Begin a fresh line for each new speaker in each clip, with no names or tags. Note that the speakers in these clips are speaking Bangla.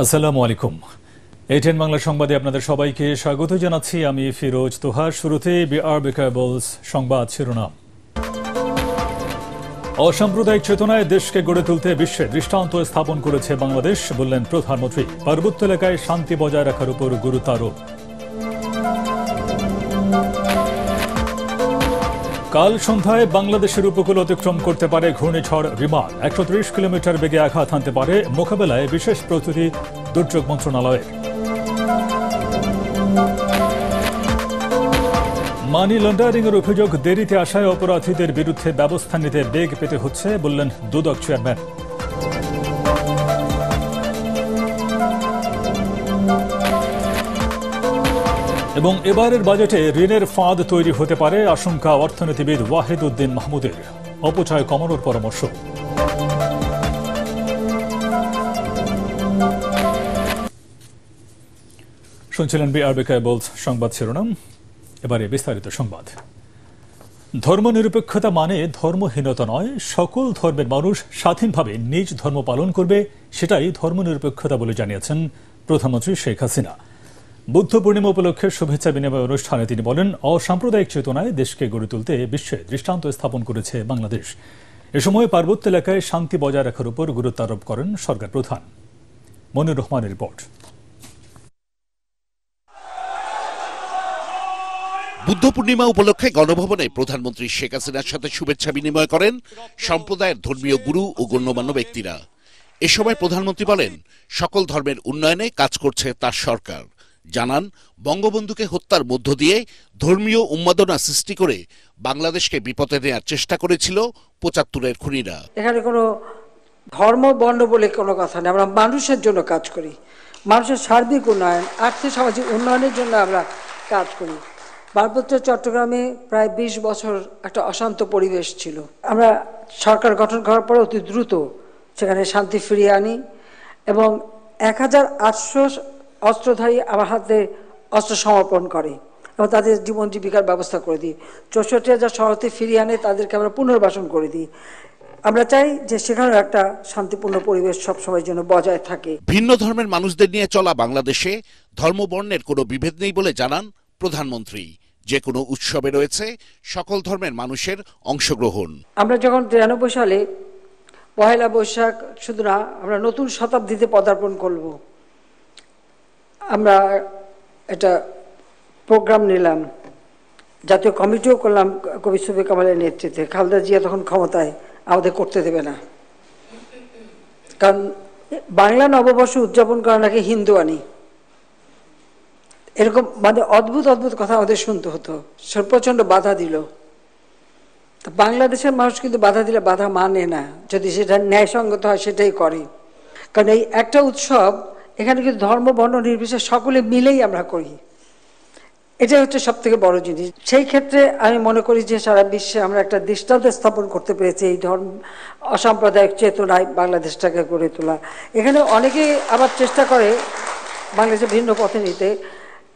আসসালামু আলাইকুম। এটিএন বাংলা সংবাদে আপনাদের সবাইকে স্বাগত জানাচ্ছি। আমি ফিরোজ তোহা। শুরুতে বিআরবি কেবলস সংবাদ শিরোনাম। অসাম্প্রদায়িক চেতনায় দেশকে গড়ে তুলতে বিশ্বে দৃষ্টান্ত স্থাপন করেছে বাংলাদেশ, বললেন প্রধানমন্ত্রী। পার্বত্য এলাকায় শান্তি বজায় রাখার উপর গুরুত্ব আরোপ। কাল সন্ধ্যায় বাংলাদেশের উপকূল অতিক্রম করতে পারে ঘূর্ণিঝড় রিমাল। ১৩০ কিলোমিটার বেগে আঘাত হানতে পারে, মোকাবেলায় বিশেষ প্রস্তুতি দুর্যোগ মন্ত্রণালয়ের। মানি লন্ডারিং এর অভিযোগ দেরিতে আসায় অপরাধীদের বিরুদ্ধে ব্যবস্থা নিতে বেগ পেতে হচ্ছে, বললেন দুদক চেয়ারম্যান। এবং এবারের বাজেটে ঋণের ফাঁদ তৈরি হতে পারে আশঙ্কা অর্থনীতিবিদ ওয়াহিদ উদ্দিন মাহমুদের। অপচয় কমানোর পরামর্শ। শুনছিলেন বিআরবি কেবলস সংবাদ শিরোনাম। এবারে বিস্তারিত সংবাদ। ধর্মনিরপেক্ষতা মানে ধর্মহীনতা নয়, সকল ধর্মের মানুষ স্বাধীনভাবে নিজ ধর্ম পালন করবে, সেটাই ধর্মনিরপেক্ষতা বলে জানিয়েছেন প্রধানমন্ত্রী শেখ হাসিনা। বুদ্ধ পূর্ণিমা উপলক্ষে শুভেচ্ছা বিনিময় অনুষ্ঠানে তিনি বলেন, অসাম্প্রদায়িক চেতনায় দেশকে গড়ে তুলতে বিশ্বে দৃষ্টান্ত স্থাপন করেছে বাংলাদেশ। এ সময় পার্বত্য এলাকায় শান্তি বজায় রাখার উপর গুরুত্ব আরোপ করেন সরকার প্রধান। মনির রহমানের রিপোর্ট।
বুদ্ধ পূর্ণিমা উপলক্ষে গণভবনে প্রধানমন্ত্রী শেখ হাসিনার সাথে শুভেচ্ছা বিনিময় করেন সম্প্রদায়ের ধর্মীয় গুরু ও গণ্যমান্য ব্যক্তিরা। এ সময় প্রধানমন্ত্রী বলেন, সকল ধর্মের উন্নয়নে কাজ করছে তার সরকার। জানান, বঙ্গবন্ধুকে হত্যার মধ্য দিয়ে ধর্মীয় উন্মাদনা সৃষ্টি করে বাংলাদেশকে বিপদে নেওয়ার চেষ্টা করেছিল ৭৫-এর খুনিরা।
এখানে কোনো ধর্ম বর্ণ বলে কোনো কথা নেই। আমরা মানুষের জন্য কাজ করি, মানুষের সার্বিক উন্নয়ন, আর্থিক সামাজিক উন্নয়নের জন্য আমরা কাজ করি। পার্বত্য চট্টগ্রামে প্রায় ২০ বছর একটা অশান্ত পরিবেশ ছিল। আমরা সরকার গঠন করার পর অতি দ্রুত সেখানে শান্তি ফিরিয়ে আনি এবং ১৮০০ অস্ত্রধারী আমার হাতে অস্ত্র সমর্পণ করে এবং তাদের জীবন জীবিকার ব্যবস্থা করে দিই। ৬৪,০০০ শরণার্থী ফিরিয়ে আনে, তাদেরকে আমরা পুনর্বাসন করে দিই। আমরা চাই যে সেখানেও একটা শান্তিপূর্ণ পরিবেশ সবসময় যেন বজায় থাকে।
ভিন্ন ধর্মের মানুষদের নিয়ে চলা বাংলাদেশে ধর্মবর্ণের কোনো বিভেদ নেই বলে জানান প্রধানমন্ত্রী। যে কোনো উৎসবে রয়েছে সকল ধর্মের মানুষের অংশগ্রহণ।
আমরা যখন ৯৩ সালে পহেলা বৈশাখ শুধু না, আমরা নতুন শতাব্দীতে পদার্পণ করব, আমরা এটা প্রোগ্রাম নিলাম, জাতীয় কমিটিও করলাম কবি সুফি কামালের নেতৃত্বে। খালেদা জিয়া তখন ক্ষমতায়, আমাদের করতে দেবে না, কারণ বাংলা নববর্ষ উদযাপন করা নাকি হিন্দু আনি, এরকম মানে অদ্ভুত অদ্ভুত কথা আমাদের শুনতে হতো। সে প্রচণ্ড বাধা দিল। তো বাংলাদেশের মানুষ কিন্তু বাধা দিলে বাধা মানে না, যদি সেটা ন্যায়সঙ্গত হয় সেটাই করে। কারণ এই একটা উৎসব, এখানে কিন্তু ধর্ম বর্ণ নির্বিশেষে সকলে মিলেই আমরা করি, এটাই হচ্ছে সব থেকে বড় জিনিস। সেই ক্ষেত্রে আমি মনে করি যে সারা বিশ্বে আমরা একটা দৃষ্টান্ত স্থাপন করতে পেরেছি এই ধর্ম অসাম্প্রদায়িক চেতনায় বাংলাদেশটাকে গড়ে তোলা। এখানে অনেকে আবার চেষ্টা করে বাংলাদেশে ভিন্ন পথে নিতে,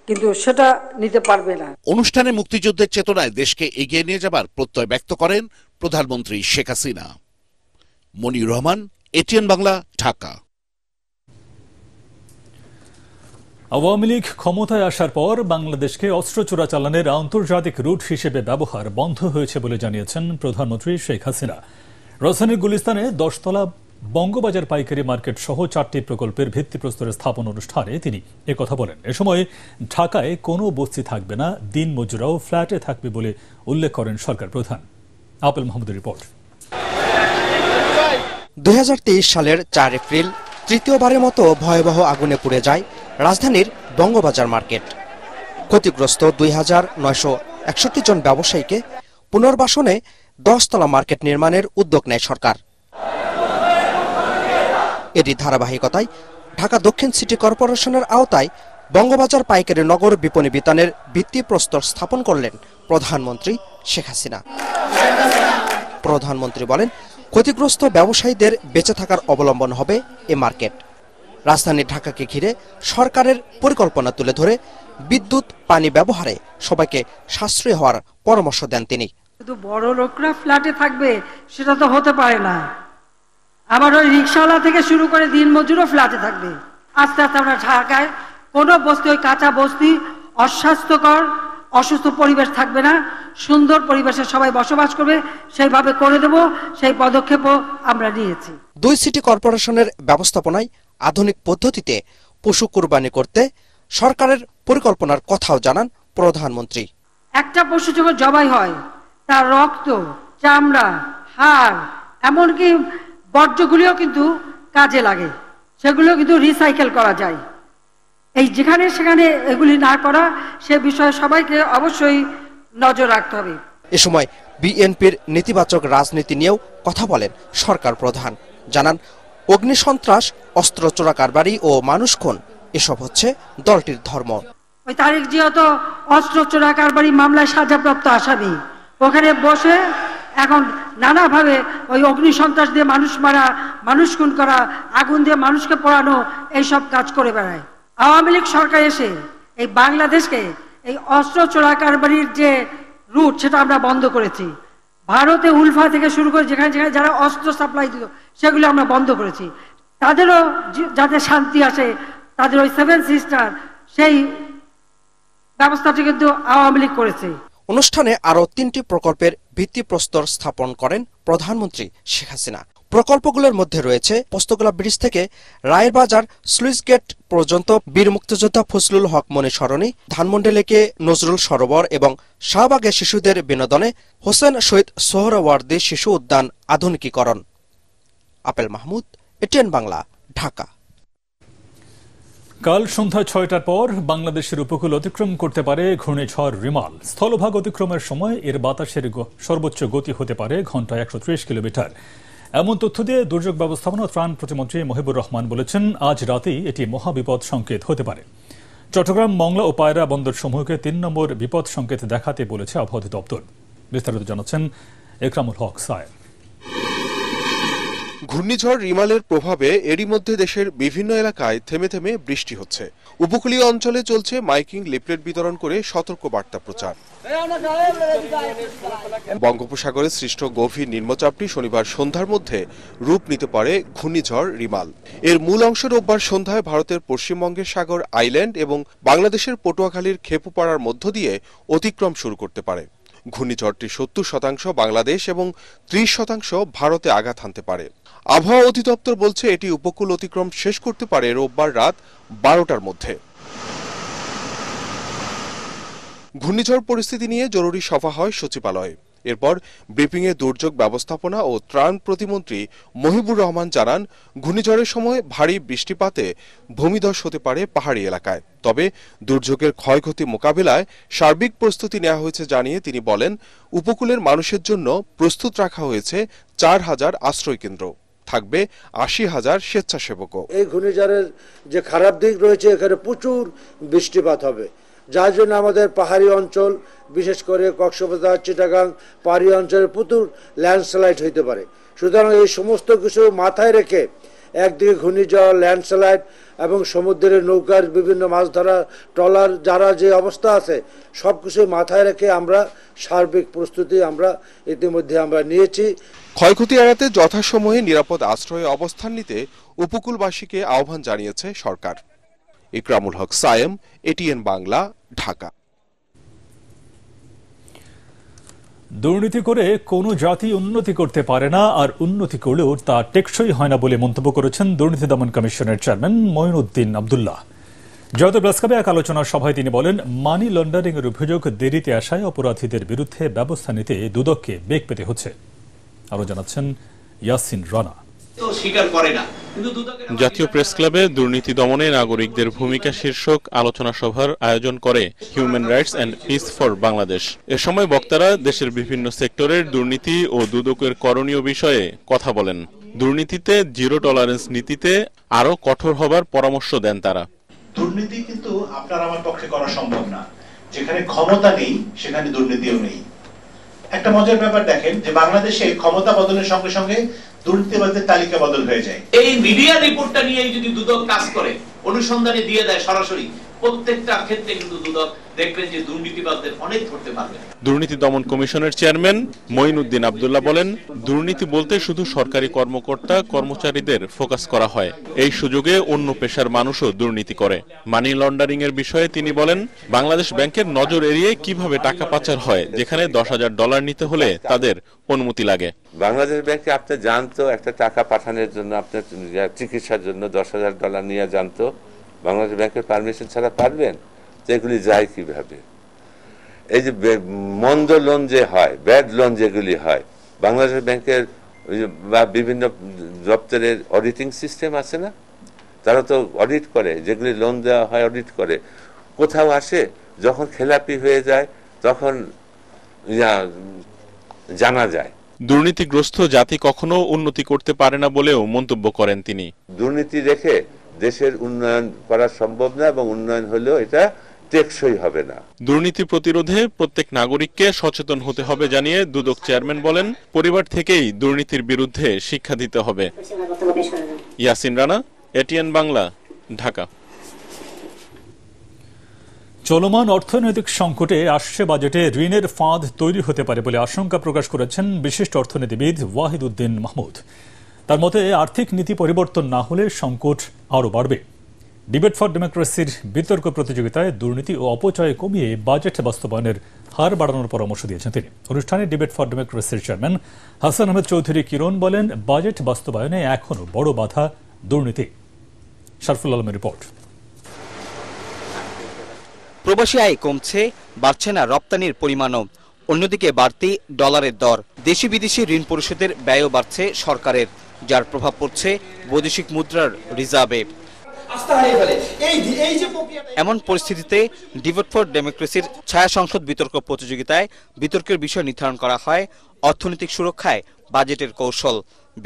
কিন্তু সেটা নিতে পারবে না।
অনুষ্ঠানে মুক্তিযুদ্ধের চেতনায় দেশকে এগিয়ে নিয়ে যাবার প্রত্যয় ব্যক্ত করেন প্রধানমন্ত্রী শেখ হাসিনা। মনির রহমান, এটিএন বাংলা, ঢাকা।
আওয়ামী লীগ ক্ষমতায় আসার পর বাংলাদেশকে অস্ত্র চোরাচালানের আন্তর্জাতিক রুট হিসেবে ব্যবহার বন্ধ হয়েছে বলে জানিয়েছেন প্রধানমন্ত্রী শেখ হাসিনা। রাজধানীর গুলিস্তানে ১০ তলা বঙ্গবাজার পাইকারি মার্কেট সহ ৪টি প্রকল্পের ভিত্তিপ্রস্তর স্থাপন অনুষ্ঠানে তিনি একথা বলেন। এ সময় ঢাকায় কোনো বস্তি থাকবে না, দিন মজুরাও ফ্ল্যাটে থাকবে বলে উল্লেখ করেন সরকার প্রধান। আপেল মাহমুদের রিপোর্ট।
২০২৩ সালের ৪ এপ্রিল তৃতীয়বারের মতো ভয়াবহ আগুনে পুড়ে যায় রাজধানীর বঙ্গবাজার মার্কেট। ক্ষতিগ্রস্ত ২,৯৬১ জন ব্যবসায়ীকে পুনর্বাসনে ১০ তলা মার্কেট নির্মাণের উদ্যোগ নেয় সরকার। এরই ধারাবাহিকতায় ঢাকা দক্ষিণ সিটি কর্পোরেশনের আওতায় বঙ্গবাজার পাইকারি নগর বিপণী বিতানের ভিত্তিপ্রস্তর স্থাপন করলেন প্রধানমন্ত্রী শেখ হাসিনা। প্রধানমন্ত্রী বলেন, ক্ষতিগ্রস্ত ব্যবসায়ীদের বেঁচে থাকার অবলম্বন হবে এ মার্কেট। রাজধানী ঢাকাকে ঘিরে সরকারের পরিকল্পনা তুলে ধরে বিদ্যুৎ পানি ব্যবহারে সবাইকে সাশ্রয়ী হওয়ার পরামর্শ দেন তিনি।
শুধু বড় লোকরা ফ্ল্যাটে থাকবে সেটা তো হতে পারে না। আবার ওই রিক্সাওয়ালা থেকে শুরু করে দিনমজুরও ফ্ল্যাটে থাকবে। আস্তে আস্তে আমরা ঢাকায় কোনো বস্তি, ওই কাঁচা বস্তি, অস্বাস্থ্যকর অসুস্থ পরিবেশ থাকবে না, সুন্দর পরিবেশে সবাই বসবাস করবে, সেইভাবে করে দেব। সেই পদক্ষেপও আমরা নিয়েছি।
2 সিটি কর্পোরেশনের ব্যবস্থাপনায় আধুনিক পদ্ধতিতে পশু কুরবানি করতে সরকারের পরিকল্পনার কথাও জানান প্রধানমন্ত্রী।
একটা পশু যখন জবাই হয়, তার রক্ত, চামড়া, হাড়, এমনকি বর্জ্যগুলিও কিন্তু কাজে লাগে, সেগুলো কিন্তু রিসাইকেল করা যায়। এই যেখানে সেখানে এগুলি না করা, সে বিষয়ে সবাইকে অবশ্যই নজর রাখতে হবে।
এ সময় বিএনপির নেতিবাচক রাজনীতি নিয়েও কথা বলেন সরকার প্রধান। জানান, অগ্নিসন্ত্রাস, অস্ত্র চোরা কারবারি ও মানুষ খুন এসব হচ্ছে দলটির ধর্ম।
ওই তারেক জিয়া তো অস্ত্র চোরা কারবারি মামলায় সাজাপ্রাপ্ত আসামি, ওখানে বসে এখন নানাভাবে ওই অগ্নিসন্ত্রাস দিয়ে মানুষ মারা, মানুষ খুন করা, আগুন দিয়ে মানুষকে পোড়ানো, এইসব কাজ করে বেড়ায়। আওয়ামী লীগ সরকার এসে এই বাংলাদেশকে এই অস্ত্র চোরা কারবারির যে রুট, সেটা আমরা বন্ধ করেছি। ভারতে উলফা থেকে শুরু করে যেখানে যেখানে যারা অস্ত্র সাপ্লাই দিত, সেগুলো আমরা বন্ধ করেছি। তাদেরও যাতে শান্তি আসে, তাদের ওই 7 সিস্টার, সেই ব্যবস্থাটি কিন্তু আওয়ামী লীগ করেছে।
অনুষ্ঠানে আরো 3টি প্রকল্পের ভিত্তিপ্রস্তর স্থাপন করেন প্রধানমন্ত্রী শেখ হাসিনা। প্রকল্পগুলোর মধ্যে রয়েছে পোস্তগোলা ব্রিজ থেকে রায়ের বাজার স্লুইস গেট পর্যন্ত বীর মুক্তিযোদ্ধা ফজলুল হক মনি সরণি, ধানমন্ডি লেকে নজরুল সরোবর এবং শাহবাগে শিশুদের বিনোদনে হোসেন শহীদ সোহরাওয়ার্দী শিশু উদ্যান আধুনিকীকরণ। আপেল মাহমুদ, এটিএন বাংলা, ঢাকা।
কাল সন্ধ্যা 6টার পর বাংলাদেশের উপকূল অতিক্রম করতে পারে ঘূর্ণিঝড় রিমাল। স্থলভাগ অতিক্রমের সময় এর বাতাসের সর্বোচ্চ গতি হতে পারে ঘন্টায় 130 কিলোমিটার। এমন তথ্য দিয়ে দুর্যোগ ব্যবস্থাপনা ও ত্রাণ প্রতিমন্ত্রী মহিবুর রহমান বলেছেন, আজ রাতেই এটি মহাবিপদ সংকেত হতে পারে। চট্টগ্রাম, মংলা ও পায়রা বন্দর সমূহকে 3 নম্বর বিপদ সংকেত দেখাতে বলেছে আবহাওয়া অধিদপ্তর। বিস্তারিত জানাচ্ছেন একরামুল হক সায়েম।
ঘূর্ণিঝড় রিমালের প্রভাবে এরই মধ্যে দেশের বিভিন্ন এলাকায় থেমে থেমে বৃষ্টি হচ্ছে। উপকূলীয় অঞ্চলে চলছে মাইকিং, লিফলেট বিতরণ করে সতর্ক বার্তা প্রচার। বঙ্গোপসাগরে সৃষ্ট গভীর নিম্নচাপটি শনিবার সন্ধ্যার মধ্যে রূপ নিতে পারে ঘূর্ণিঝড় রিমাল। এর মূল অংশ রোববার সন্ধ্যায় ভারতের পশ্চিমবঙ্গের সাগর আইল্যান্ড এবং বাংলাদেশের পটুয়াখালীর খেপুপাড়ার মধ্য দিয়ে অতিক্রম শুরু করতে পারে। ঘূর্ণিঝড়টি 70% বাংলাদেশ এবং 30% ভারতে আঘাত হানতে পারে। আবহাওয়া অধিদপ্তর বলছে এটি উপকূল অতিক্রম শেষ করতে পারে রোববার রাত 12টার মধ্যে। ঘূর্ণিঝড় পরিস্থিতি নিয়ে জরুরি সভা হয় সচিবালয়ে। এরপর ব্রিফিংয়ে দুর্যোগ ব্যবস্থাপনা ও ত্রাণ প্রতিমন্ত্রী মহিবুর রহমান জানান, ঘূর্ণিঝড়ের সময় ভারী বৃষ্টিপাতে ভূমিধস হতে পারে পাহাড়ি এলাকায়। তবে দুর্যোগের ক্ষয়ক্ষতি মোকাবিলায় সার্বিক প্রস্তুতি নেওয়া হয়েছে জানিয়ে তিনি বলেন, উপকূলের মানুষের জন্য প্রস্তুত রাখা হয়েছে 4000 আশ্রয় কেন্দ্র, থাকবে 80,000 স্বেচ্ছাসেবকও।
এই ঘূর্ণিঝড়ের যে খারাপ দিক রয়েছে, এখানে প্রচুর বৃষ্টিপাত হবে, যার জন্য আমাদের পাহাড়ি অঞ্চল, বিশেষ করে কক্সবাজার, চিটাগাং পাহাড়ি অঞ্চলে প্রচুর ল্যান্ডস্লাইড হইতে পারে। সুতরাং এই সমস্ত কিছু মাথায় রেখে একদিকে ঘূর্ণিঝড়, ল্যান্ডস্লাইড এবং সমুদ্রের নৌকার বিভিন্ন মাছ ধরা ট্রলার যারা যে অবস্থা আছে, সব কিছু মাথায় রেখে আমরা সার্বিক প্রস্তুতি ইতিমধ্যে আমরা নিয়েছি।
ক্ষয়ক্ষতি এড়াতে যথাসময়ে নিরাপদ আশ্রয়ে অবস্থান নিতে উপকূলবাসীকে আহ্বান জানিয়েছে সরকার। ইকরামুল হক সায়েম, এটিএন বাংলা, ঢাকা।
দুর্নীতি করে কোনো জাতি উন্নতি করতে পারে না, আর উন্নতি করলেও তা টেকসই হয় না বলে মন্তব্য করেছেন দুর্নীতি দমন কমিশনের চেয়ারম্যান মঈনুদ্দিন আব্দুল্লাহ। জাতীয় প্রেসক্লাবে এক আলোচনা সভায় তিনি বলেন, মানি লন্ডারিং এর অভিযোগ দেরিতে আসায় অপরাধীদের বিরুদ্ধে ব্যবস্থা নিতে দুদককে বেগ পেতে হচ্ছে। আরো জানাচ্ছেন ইয়াসিন রানা।
জাতীয় প্রেসক্লাবে দুর্নীতি দমনে নাগরিকদের ভূমিকা শীর্ষক আলোচনা সভার আয়োজন করে human rights and peace for Bangladesh. এ সময় বক্তারা দেশের বিভিন্ন সেক্টরের দুর্নীতি ও দুদকের করণীয় বিষয়ে কথা বলেন। দুর্নীতিতে জিরো টলারেন্স নীতিতে আরো কঠোর হবার পরামর্শ দেন তারা।
দুর্নীতি কিন্তু আপনার আমার পক্ষে করা সম্ভব না। যেখানে ক্ষমতা নেই সেখানে দুর্নীতিও নেই। একটা মজার ব্যাপার দেখেন যে বাংলাদেশে ক্ষমতা বদলের সঙ্গে সঙ্গে দুর্নীতিবাজদের তালিকা বদল হয়ে যায়।
এই মিডিয়া রিপোর্টটা নিয়ে যদি দুদক কাজ করে, অনুসন্ধানে দিয়ে দেয় সরাসরি, প্রত্যেকটা ক্ষেত্রে কিন্তু দুদক দেখবেন যে দুর্নীতিবাদদের অনেক ধরতে পারবে।
দুর্নীতি দমন কমিশনের চেয়ারম্যান মঈনুদ্দিন আব্দুল্লাহ বলেন, দুর্নীতি বলতে শুধু সরকারি কর্মকর্তা কর্মচারীদের ফোকাস করা হয়। এই সুযোগে অন্য পেশার মানুষও দুর্নীতি করে। মানি লন্ডারিং এর বিষয়ে তিনি বলেন, বাংলাদেশ ব্যাংকের নজর এড়িয়ে কিভাবে টাকা পাচার হয়, যেখানে $10,000 নিতে হলে তাদের অনুমতি লাগে।
বাংলাদেশ ব্যাংকে আপনি জানতো একটা টাকা পাঠানোর জন্য, আপনার চিকিৎসার জন্য $10,000 নিয়ে জানতো, বাংলাদেশ ব্যাংকের পারমিশন ছাড়া পারবেন? তো এগুলি যায় কিভাবে? এই যে মন্দ লোন যে হয়, ব্যাড লোন যেগুলি হয়, বাংলাদেশ ব্যাংকের বা বিভিন্ন দপ্তরের অডিটিং সিস্টেম আছে না, তারা তো অডিট করে, যেগুলি লোন দেওয়া হয় অডিট করে। কোথাও আসে যখন খেলাপি হয়ে যায় তখন জানা যায়।
দুর্নীতিগ্রস্ত জাতি কখনো উন্নতি করতে পারে না বলেও মন্তব্য করেন তিনি।
দুর্নীতি রেখে দেশের উন্নয়ন করা সম্ভব না, এবং উন্নয়ন হলেও এটা টেকসই হবে না।
দুর্নীতি প্রতিরোধে প্রত্যেক নাগরিককে সচেতন হতে হবে জানিয়ে দুদক চেয়ারম্যান বলেন, পরিবার থেকেই দুর্নীতির বিরুদ্ধে শিক্ষা দিতে হবে। ইয়াসিন রানা, এটিএন বাংলা, ঢাকা।
চলমান অর্থনৈতিক সংকটে আসছে বাজেটে ঋণের ফাঁদ তৈরি হতে পারে বলে আশঙ্কা প্রকাশ করেছেন বিশিষ্ট অর্থনীতিবিদ ওয়াহিদ উদ্দিন মাহমুদ। তার মতে আর্থিক নীতি পরিবর্তন না হলে সংকট আরও বাড়বে। ডিবেট ফর ডেমোক্রেসির বিতর্ক প্রতিযোগিতায় দুর্নীতি ও অপচয় কমিয়ে বাজেট বাস্তবায়নের হার বাড়ানোর পরামর্শ দিয়েছেন তিনি। অনুষ্ঠানে ডিবেট ফর ডেমোক্রেসির চেয়ারম্যান হাসান আহমেদ চৌধুরী কিরণ বলেন, বাজেট বাস্তবায়নে এখনও বড় বাধা দুর্নীতি। শরফুল আলমের রিপোর্ট।
প্রবাসী আয় কমছে, বাড়ছে না রপ্তানির পরিমাণও। অন্যদিকে বাড়তি ডলারের দর, দেশি বিদেশি ঋণ পরিশোধের ব্যয়ও বাড়ছে সরকারের, যার প্রভাব পড়ছে বৈদেশিক মুদ্রার রিজার্ভে। এমন পরিস্থিতিতে ডিবেট ফর ডেমোক্রেসির ছায়া সংসদ বিতর্ক প্রতিযোগিতায় বিতর্কের বিষয় নির্ধারণ করা হয় অর্থনৈতিক সুরক্ষায় বাজেটের কৌশল।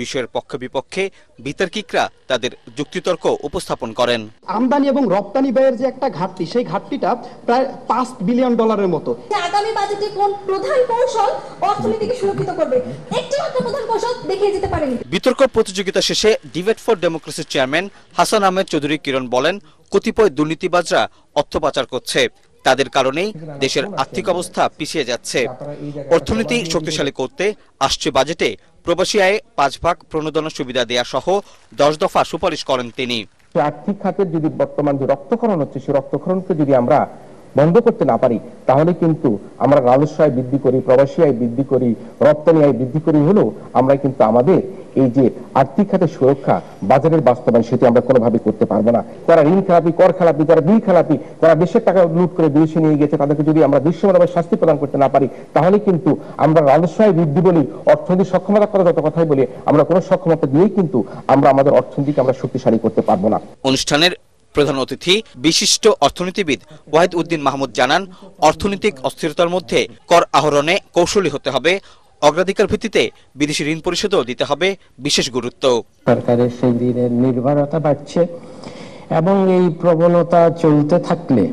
বিষয়ের পক্ষ বিপক্ষে বিতর্কিকরা তাদের যুক্তিতর্ক উপস্থাপন করেন।
আমদানি এবং রপ্তানি ব্যয়ের যে একটা ঘাটতি, সেই ঘাটতিটা প্রায় $5 বিলিয়ন মতো।
আগামী বাজেটে কোন প্রধান কৌশল অর্থনীতিকে সুরক্ষিত করবে, একটি মাত্র প্রধান কৌশল দেখিয়ে যেতে পারেনি।
বিতর্ক প্রতিযোগিতা শেষে ডিবেট ফর ডেমোক্রেসির চেয়ারম্যান হাসান আহমেদ চৌধুরী কিরণ বলেন, কতিপয় দুর্নীতিবাজরা অর্থ পাচার করছে, তাদের কারণেই দেশের আর্থিক অবস্থা পিছিয়ে যাচ্ছে। অর্থনীতি শক্তিশালী করতে আসছে বাজেটে প্রবাসী আয়ে 5 ভাগ প্রণোদনা সুবিধা দেয়া সহ 10 দফা সুপারিশ করেন তিনি।
আর্থিক খাতের যদি বর্তমান যে রক্তক্ষরণ হচ্ছে, সেই রক্তক্ষরণকে যদি আমরা বন্ধ করতে না পারি, তাহলে কিন্তু আমরা রাজস্ব আয় বৃদ্ধি করি, প্রবাসী আয় বৃদ্ধি করি, রপ্তানি আয় বৃদ্ধি করি হলেও আমরা কিন্তু আমাদের এই যে আর্থিক খাতের সুরক্ষা, বাজারের বাস্তবায়ন, সেটি আমরা কোনোভাবে করতে পারবো না। যারা ঋণ খেলাপি, কর খেলাপি, যারা বিল খেলাপি, যারা দেশের টাকা লুট করে বিদেশে নিয়ে গেছে, তাদেরকে যদি আমরা দৃশ্যমানভাবে শাস্তি প্রদান করতে না পারি, তাহলে কিন্তু আমরা রাজস্ব আয় বৃদ্ধি বলি, অর্থনৈতিক সক্ষমতা করার যত কথাই বলি, আমরা কোনো সক্ষমতা দিয়েই কিন্তু আমরা আমাদের অর্থনীতিকে আমরা শক্তিশালী করতে পারবো না।
অনুষ্ঠানের প্রধান অতিথি বিশিষ্ট অর্থনীতিবিদ ওয়াহিদ উদ্দিন মাহমুদ জানান, অর্থনৈতিক অস্থিরতার মধ্যে কর আহরণে কৌশলী হতে হবে, অগ্রাধিকার ভিত্তিতে বিদেশি ঋণ পরিশোধও দিতে হবে বিশেষ গুরুত্ব।
সরকারের সেই ঋণের নির্ভরতা বাড়ছে এবং এই প্রবণতা চলতে থাকলে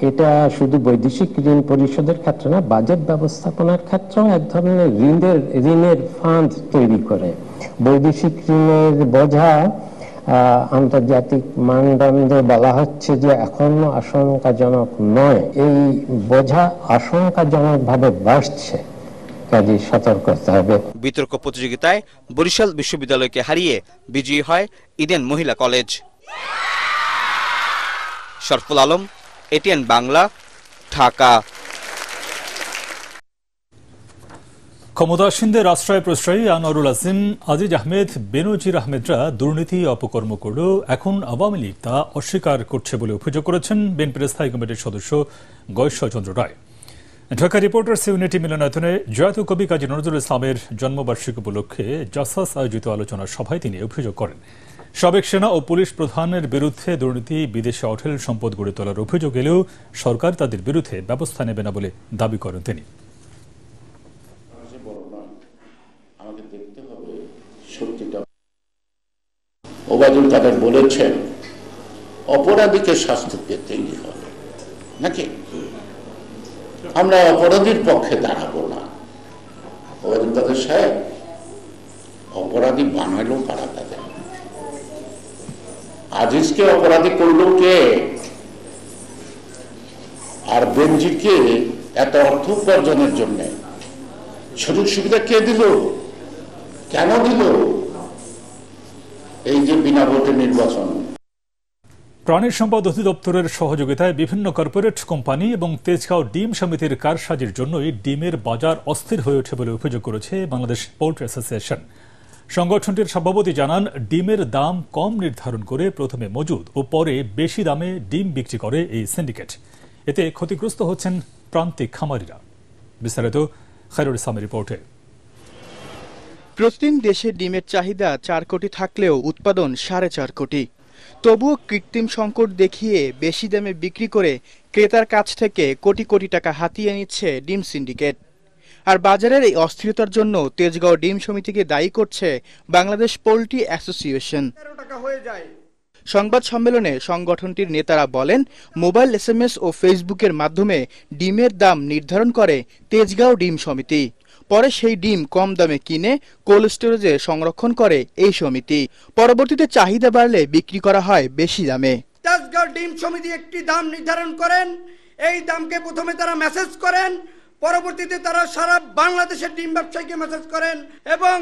এটা শুধু বৈদেশিক ঋণ পরিশোধের ক্ষেত্রে না, বাজেট ব্যবস্থাপনার ক্ষেত্রেও এক ধরনের ঋণের ফাঁদ তৈরি করে। বৈদেশিক ঋণের বোঝা আন্তর্জাতিক মানদণ্ডে বলা হচ্ছে যে এখনো আশঙ্কাজনক নয়, এই বোঝা আশঙ্কাজনকভাবে বাড়ছে, কাজেই সতর্ক হতে হবে।
বিতর্ক প্রতিযোগিতায় বরিশাল বিশ্ববিদ্যালয়কে হারিয়ে বিজয়ী হয় ইডেন মহিলা কলেজ। শরফুল আলম, এটিএন বাংলা, ঢাকা।
ক্ষমতাসীনদের আশ্রয় প্রশ্রয়ী আনোয়ারুল আজিম, আজিজ আহমেদ, বেনজির আহমেদরা দুর্নীতি অপকর্ম করলেও এখন আওয়ামী লীগ তা অস্বীকার করছে বলে অভিযোগ করেছেন বিএনপির স্থায়ী কমিটির সদস্য গয়েশ্বরচন্দ্র রায়। ঢাকা রিপোর্টার্স ইউনিটি মিলনায়তনে জয়াতু কবি কাজী নজরুল ইসলামের জন্মবার্ষিকী উপলক্ষে জাসাস আয়োজিত আলোচনা সভায় তিনি অভিযোগ করেন, সাবেক সেনা ও পুলিশ প্রধানের বিরুদ্ধে দুর্নীতি, বিদেশে অঢেল সম্পদ গড়ে তোলার অভিযোগ এলেও সরকার তাদের বিরুদ্ধে ব্যবস্থা নেবে না বলে দাবি করেন তিনি।
ওবায়দুল কাদের বলেছেন অপরাধীকে শাস্তি পেতেই হবে, নাকি আমরা অপরাধীর পক্ষে দাঁড়াবো না। ওবায়দুল কাদের সাহেব অপরাধী বানাইলো কারা? তাদের আজিজকে অপরাধী করলো কে? আর বেনজিরকে এত অর্থ উপার্জনের জন্য সুযোগ সুবিধা কে দিল, কেন দিল? এই যে বিনা ভোটে নির্বাচন।
প্রাণী সম্পদ অধিদপ্তরের সহযোগিতায় বিভিন্ন কর্পোরেট কোম্পানি এবং তেজগাঁও ডিম সমিতির কারসাজির জন্যই ডিমের বাজার অস্থির হয়ে ওঠে বলে অভিযোগ করেছে বাংলাদেশ পোল্ট্রি অ্যাসোসিয়েশন। সংগঠনটির সভাপতি জানান, ডিমের দাম কম নির্ধারণ করে প্রথমে মজুদ ও পরে বেশি দামে ডিম বিক্রি করে এই সিন্ডিকেট। এতে ক্ষতিগ্রস্ত হচ্ছেন প্রান্তিক খামারিরা। বিস্তারিত খায়রুল ইসলামের রিপোর্টে।
প্রতিদিন দেশে ডিমের চাহিদা 4 কোটি থাকলেও উৎপাদন 4.5 কোটি। তবুও কৃত্রিম সংকট দেখিয়ে বেশি দামে বিক্রি করে ক্রেতার কাছ থেকে কোটি কোটি টাকা হাতিয়ে নিচ্ছে ডিম সিন্ডিকেট। আর বাজারের এই অস্থিরতার জন্য তেজগাঁও ডিম সমিতিকে দায়ী করছে বাংলাদেশ পোল্ট্রি অ্যাসোসিয়েশন। সংবাদ সম্মেলনে সংগঠনটির নেতারা বলেন, মোবাইল SMS ও ফেসবুকের মাধ্যমে ডিমের দাম নির্ধারণ করে তেজগাঁও ডিম সমিতি। পরে সেই ডিম কম দামে কিনে কোল্ড স্টোরেজে সংরক্ষণ করে এই সমিতি। পরবর্তীতে চাহিদা বাড়লে বিক্রি করা হয় বেশি দামে।
তেজগাঁও ডিম সমিতি একটি দাম নির্ধারণ করেন, এই দামকে প্রথমে তারা মেসেজ করেন, পরবর্তীতে তারা সারা বাংলাদেশের ডিম ব্যবসায়ীকে মেসেজ করেন এবং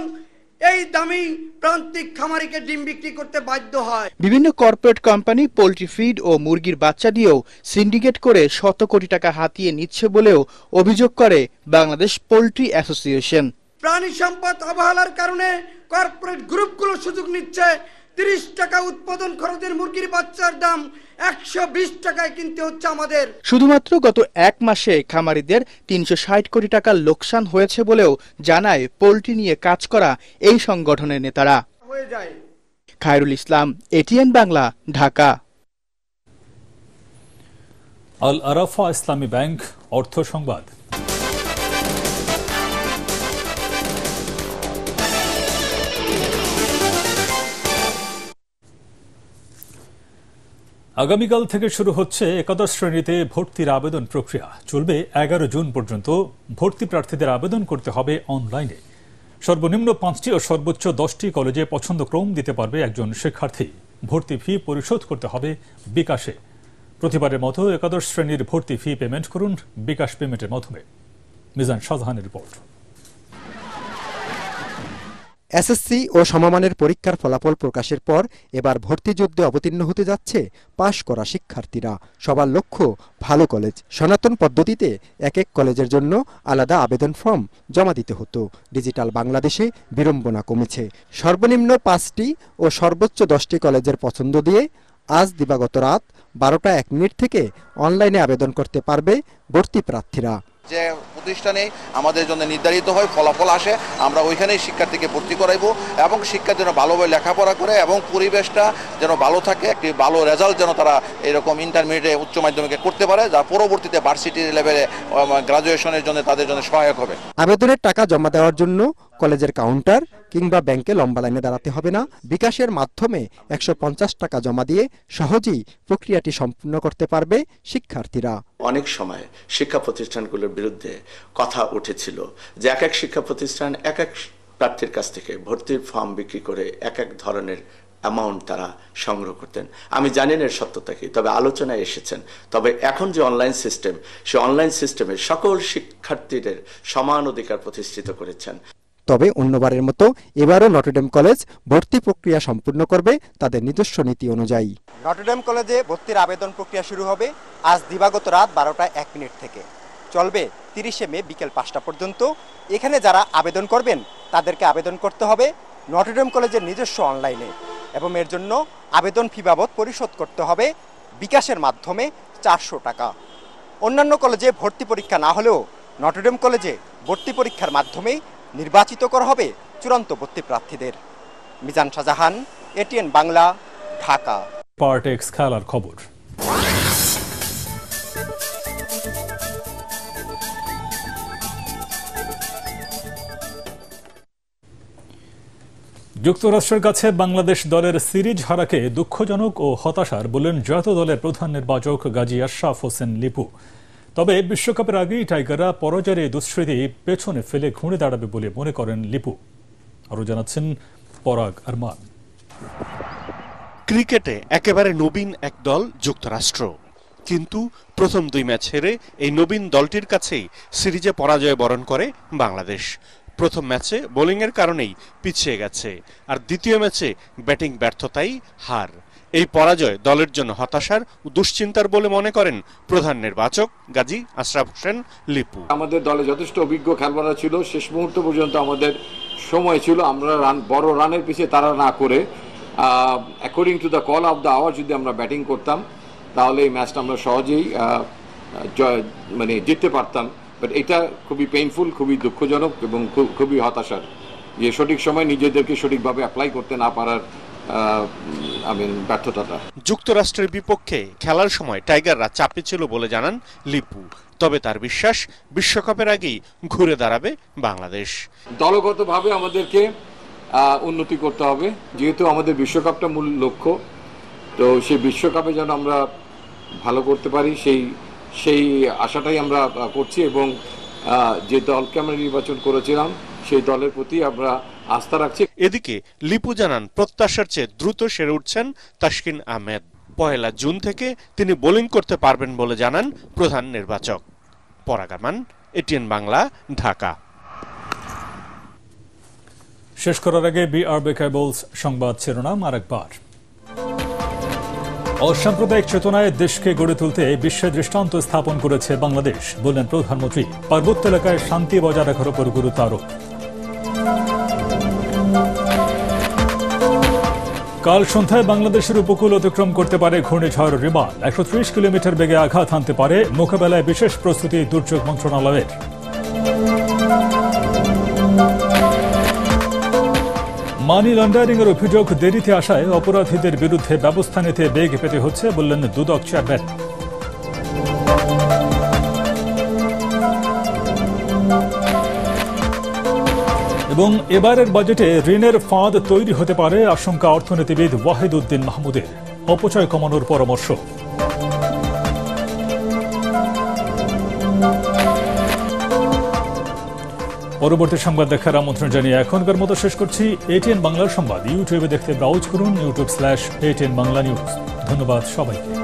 এই দামেই প্রান্তিক খামারিকে ডিম বিক্রি করতে বাধ্য হয়।
বিভিন্ন কর্পোরেট কোম্পানি পোল্ট্রি ফিড ও মুরগির বাচ্চা দিয়েও সিন্ডিকেট করে শত কোটি টাকা হাতিয়ে নিচ্ছে বলেও অভিযোগ করে বাংলাদেশ পোল্ট্রি অ্যাসোসিয়েশন।
প্রাণী সম্পদ অবহেলার কারণে কর্পোরেট গ্রুপগুলো সুযোগ নিচ্ছে। 30 টাকা উৎপাদন খরচের মুরগির বাচ্চার দাম 120 টাকায় কিনতে হচ্ছে আমাদের।
শুধুমাত্র গত 1 মাসে খামারিদের 360 কোটি টাকার লোকসান হয়েছে বলেও জানায় পোল্ট্রি নিয়ে কাজ করা এই সংগঠনের নেতারা। খায়রুল ইসলাম, ATN বাংলা, ঢাকা।
আল আরাফা ইসলামী ব্যাংক অর্থ সংবাদ। আগামীকাল থেকে শুরু হচ্ছে একাদশ শ্রেণীতে ভর্তির আবেদন প্রক্রিয়া। চলবে 11 জুন পর্যন্ত। ভর্তি প্রার্থীদের আবেদন করতে হবে অনলাইনে। সর্বনিম্ন 5টি ও সর্বোচ্চ 10টি কলেজে পছন্দক্রম দিতে পারবে একজন শিক্ষার্থী। ভর্তি ফি পরিশোধ করতে হবে বিকাশে। প্রতিবারের মতো একাদশ শ্রেণীর ভর্তি ফি পেমেন্ট করুন বিকাশ পেমেন্টের মাধ্যমে। মিজান শাহজাহানের রিপোর্ট।
SSC ও সমমানের পরীক্ষার ফলাফল প্রকাশের পর এবার ভর্তি যুদ্ধে অবতীর্ণ হতে যাচ্ছে পাশ করা শিক্ষার্থীরা। সবার লক্ষ্য ভালো কলেজ। সনাতন পদ্ধতিতে এক এক কলেজের জন্য আলাদা আবেদন ফর্ম জমা দিতে হতো। ডিজিটাল বাংলাদেশে বিড়ম্বনা কমেছে। সর্বনিম্ন 5টি ও সর্বোচ্চ 10টি কলেজের পছন্দ দিয়ে আজ দিবাগত রাত 12:01 থেকে অনলাইনে আবেদন করতে পারবে ভর্তি প্রার্থীরা।
যে প্রতিষ্ঠানে আমাদের জন্য নির্ধারিত হয় ফলাফল আসে, আমরা ওইখানেই শিক্ষার্থীকে ভর্তি করাইবো এবং শিক্ষার যেন ভালোভাবে লেখাপড়া করে এবং পরিবেশটা যেন ভালো থাকে, একটি ভালো রেজাল্ট যেন তারা এরকম ইন্টারমিডিয়েট উচ্চ মাধ্যমিকে করতে পারে, যা পরবর্তীতে ভার্সিটি লেভেলে গ্রাজুয়েশনের জন্য তাদের জন্য সহায়ক হবে।
আবেদনের টাকা জমা দেওয়ার জন্য কলেজের কাউন্টার কিংবা ব্যাংকে লম্বা লাইনে দাঁড়াতে হবে না। বিকাশের মাধ্যমে 150 টাকা জমা দিয়ে সহজেই প্রক্রিয়াটি সম্পূর্ণ করতে পারবে শিক্ষার্থীরা।
অনেক সময় শিক্ষা প্রতিষ্ঠানগুলোর বিরুদ্ধে কথা উঠেছিল যে এক এক শিক্ষা প্রতিষ্ঠান এক এক প্রার্থীর কাছ থেকে ভর্তির ফর্ম বিক্রি করে এক এক ধরনের অ্যামাউন্ট তারা সংগ্রহ করতেন। আমি জানি না এর সত্যতা কি, তবে আলোচনায় এসেছেন। তবে এখন যে অনলাইন সিস্টেম, সে অনলাইন সিস্টেমে সকল শিক্ষার্থীদের সমান অধিকার প্রতিষ্ঠিত করেছেন।
তবে অন্যবারের মতো এবারও নটরডেম কলেজ ভর্তি প্রক্রিয়া সম্পূর্ণ করবে তাদের নিজস্ব নীতি অনুযায়ী।
নটরডেম কলেজে ভর্তির আবেদন প্রক্রিয়া শুরু হবে আজ দিবাগত রাত 12:01 থেকে। চলবে 30 মে বিকেল 5টা পর্যন্ত। এখানে যারা আবেদন করবেন তাদেরকে আবেদন করতে হবে নটরডেম কলেজের নিজস্ব অনলাইনে এবং এর জন্য আবেদন ফি বাবদ পরিশোধ করতে হবে বিকাশের মাধ্যমে 400 টাকা। অন্যান্য কলেজে ভর্তি পরীক্ষা না হলেও নটরডেম কলেজে ভর্তি পরীক্ষার মাধ্যমে নির্বাচিত করা হবে চূড়ান্ত ভর্তি প্রার্থীদের। মিজান শাহজাহান, ATN বাংলা, ঢাকা।
পার্টেক্স খেলার খবর। যুক্তরাষ্ট্রের কাছে বাংলাদেশ দলের সিরিজ হারাকে দুঃখজনক ও হতাশার বললেন জাতীয় দলের প্রধান নির্বাচক গাজী আশরাফ হোসেন লিপু। তবে বিশ্বকাপের আগেই টাইগাররা পরাজয়ের এই দুঃস্মৃতি পেছনে ফেলে ঘুরে দাঁড়াবে বলে মনে করেন লিপু। আরও জানাচ্ছেন পরাগ আরমান।
ক্রিকেটে একেবারে নবীন এক দল যুক্তরাষ্ট্র।
কিন্তু প্রথম 2 ম্যাচ হেরে এই নবীন দলটির কাছেই সিরিজে পরাজয় বরণ করে বাংলাদেশ। প্রথম ম্যাচে বোলিংয়ের কারণেই পিছিয়ে গেছে, আর দ্বিতীয় ম্যাচে ব্যাটিং ব্যর্থতাই হার। এই পরাজয় দলের জন্য হতাশার ও দুশ্চিন্তার বলে মনে করেন প্রধান নির্বাচক গাজী আশরাফ হোসেন লিপু।
আমাদের দলে যথেষ্ট অভিজ্ঞ খেলোয়াড়রা ছিল, শেষ মুহূর্ত পর্যন্ত আমাদের সময় ছিল আমরা বড় রানের পিছিয়ে তারা না করে according to the call of the hour যদি আমরা ব্যাটিং করতাম তাহলে এই ম্যাচটা আমরা সহজেই জিততে পারতাম। বাট এটা খুবই পেইনফুল, খুবই দুঃখজনক এবং খুবই হতাশার যে সঠিক সময় নিজেদেরকে সঠিকভাবে অ্যাপ্লাই করতে না পারার ব্যর্থতাটা।
যুক্তরাষ্ট্রের বিপক্ষে খেলার সময় টাইগাররা চাপে ছিল বলে জানান লিপু, তবে তার বিশ্বাস বিশ্বকাপের আগেই ঘুরে দাঁড়াবে বাংলাদেশ।
দলগতভাবে আমাদেরকে উন্নতি করতে হবে, যেহেতু আমাদের বিশ্বকাপটা মূল লক্ষ্য, তো সেই বিশ্বকাপে যেন আমরা ভালো করতে পারি সেই আশাটাই আমরা করছি এবং যে দলকে আমরা নির্বাচন করেছিলাম সেই দলের প্রতি আমরা আস্থা রাখছি।
এদিকে লিপু জানান প্রত্যাশার চেয়ে দ্রুত সেরে উঠছেন তাসকিন আহমেদ। 1 জুন থেকে তিনি বোলিং করতে পারবেন বলে জানান প্রধান নির্বাচক। পরাগ আরমান, এটিএন বাংলা, ঢাকা।
শেষ করার আগে বিআরবি কেবলস সংবাদ শিরোনাম আরেকবার। অসাম্প্রদায়িক চেতনায় দেশকে গড়ে তুলতে বিশ্বে দৃষ্টান্ত স্থাপন করেছে বাংলাদেশ, বললেন প্রধানমন্ত্রী। পার্বত্য এলাকায় শান্তি বজায় রাখার উপর গুরুত্ব আরোপ। কাল সন্ধ্যায় বাংলাদেশের উপকূল অতিক্রম করতে পারে ঘূর্ণিঝড় রিমাল। 130 কিলোমিটার বেগে আঘাত হানতে পারে, মোকাবেলায় বিশেষ প্রস্তুতি দুর্যোগ মন্ত্রণালয়ের। মানি লন্ডারিং এর অভিযোগ দেরিতে আসায় অপরাধীদের বিরুদ্ধে ব্যবস্থা নিতে বেগ পেতে হচ্ছে, বললেন দুদক চেয়ারম্যান। এবং এবারের বাজেটে ঋণের ফাঁদ তৈরি হতে পারে আশঙ্কা অর্থনীতিবিদ ওয়াহিদ উদ্দিন মাহমুদের। অপচয় কমানোর পরামর্শ। পরবর্তী সংবাদ দেখার আমন্ত্রণ জানিয়ে এখনকার মতো শেষ করছি। এটিএন বাংলার সংবাদ ইউটিউবে দেখতে ব্রাউজ করুন youtube/ATN বাংলা নিউজ। ধন্যবাদ সবাইকে।